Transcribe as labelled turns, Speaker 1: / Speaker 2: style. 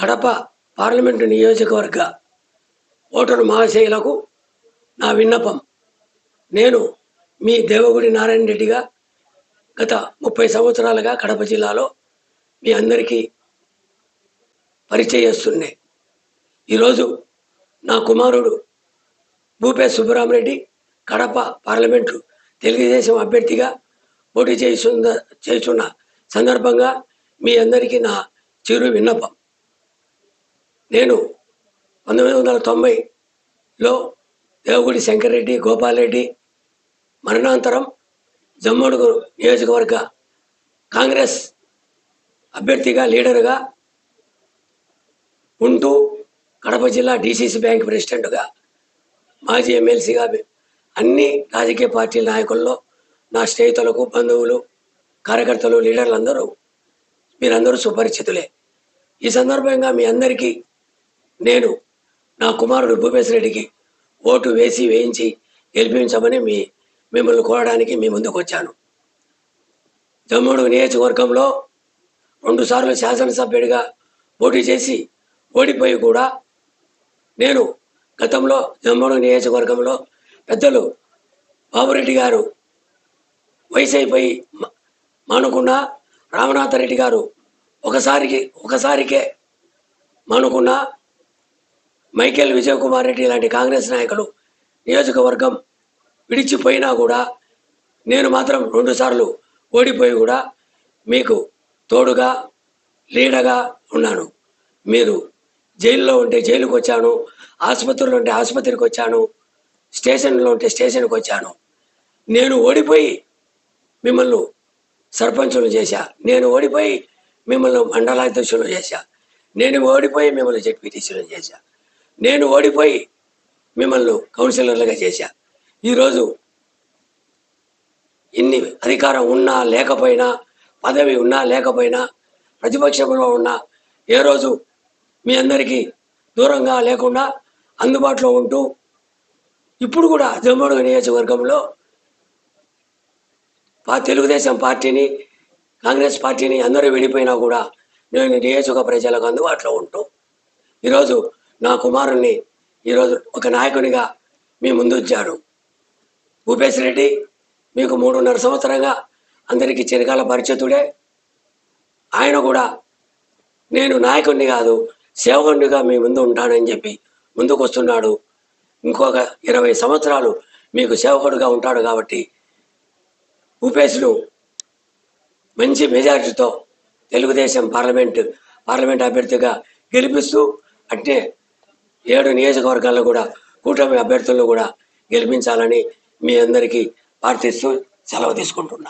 Speaker 1: Kadapa parliament నియోజకవర్గ voter మహాశయులకు నా విన్నపం. నేను మీ దేవగుడి నారాయణ రెడ్డిగా గత 30 సంవత్సరాలుగా కడప జిల్లాలో మీ అందరికీ పరిచయస్తున్నే. ఈరోజు నా కుమారుడు భూపేశ్ సుబ్బరామరెడ్డి కడప పార్లమెంటు తెలుగుదేశం అభ్యర్థిగా పోటీ చేస్తున్న సందర్భంగా మీ అందరికీ నా చిరు విన్నపం. నేను 1990లో దేవగుడి శంకర్రెడ్డి గోపాల్రెడ్డి మరణాంతరం జమ్మడుగు నియోజకవర్గ కాంగ్రెస్ అభ్యర్థిగా లీడర్గా ఉంటూ కడప జిల్లా DCC బ్యాంక్ ప్రెసిడెంట్గా మాజీ ఎమ్మెల్సీగా అన్ని రాజకీయ పార్టీల నాయకుల్లో నా స్నేహితులకు బంధువులు కార్యకర్తలు లీడర్లందరూ మీరందరూ సుపరిచితులే. ఈ సందర్భంగా మీ అందరికీ నేను నా కుమారుడు భూపేశ్ రెడ్డికి ఓటు వేయించి గెలిపించమని మిమ్మల్ని కోరడానికి మీ ముందుకు వచ్చాను. జమ్మూడు నియోజకవర్గంలో 2 సార్లు శాసనసభ్యుడిగా పోటీ చేసి ఓడిపోయి కూడా నేను గతంలో జమ్మూడు నియోజకవర్గంలో పెద్దలు బాబురెడ్డి గారు వయసు అయిపోయి మానుకున్న రామనాథరెడ్డి గారు ఒకసారికే మానుకున్న మైకేల్ విజయకుమార్ రెడ్డి లాంటి కాంగ్రెస్ నాయకులు నియోజకవర్గం విడిచిపోయినా కూడా నేను మాత్రం 2 సార్లు ఓడిపోయి కూడా మీకు తోడుగా లీడర్గా ఉన్నాను. మీరు జైల్లో ఉంటే జైలుకు వచ్చాను, ఆసుపత్రిలో ఉంటే ఆసుపత్రికి వచ్చాను, స్టేషన్లో ఉంటే స్టేషన్కి వచ్చాను. నేను ఓడిపోయి మిమ్మల్ని సర్పంచులు చేశా, నేను ఓడిపోయి మిమ్మల్ని మండలాధ్యక్షులు చేశా, నేను ఓడిపోయి మిమ్మల్ని జెడ్పీటీసీలు చేశా, నేను ఓడిపోయి మిమ్మల్ని కౌన్సిలర్లుగా చేశా. ఈరోజు ఇన్ని అధికారం ఉన్నా లేకపోయినా, పదవి ఉన్నా లేకపోయినా, ప్రతిపక్షంలో ఉన్నా, ఏ రోజు మీ అందరికీ దూరంగా లేకుండా అందుబాటులో ఉంటూ ఇప్పుడు కూడా జమ్మూడు నియోజకవర్గంలో తెలుగుదేశం పార్టీని కాంగ్రెస్ పార్టీని అందరూ విడిపోయినా కూడా నేను నియోజక ప్రజలకు అందుబాటులో ఉంటూ ఈరోజు నా కుమారుణ్ణి ఈరోజు ఒక నాయకునిగా మీ ముందు వచ్చాడు. భూపేశ్ రెడ్డి మీకు 3.5 సంవత్సరంగా అందరికీ చిరకాల పరిచితుడే. ఆయన కూడా నేను నాయకుడిని కాదు సేవకుడిగా మీ ముందు ఉంటానని చెప్పి ముందుకు వస్తున్నాడు. ఇంకొక 20 సంవత్సరాలు మీకు సేవకుడిగా ఉంటాడు. కాబట్టి భూపేశ్ను మంచి మెజారిటీతో తెలుగుదేశం పార్లమెంట్ అభ్యర్థిగా గెలిపిస్తూ అంటే 7 నియోజకవర్గాల్లో కూడా కూటమి అభ్యర్థులను కూడా గెలిపించాలని మీ అందరికీ ప్రార్థిస్తూ సెలవు తీసుకుంటున్నా.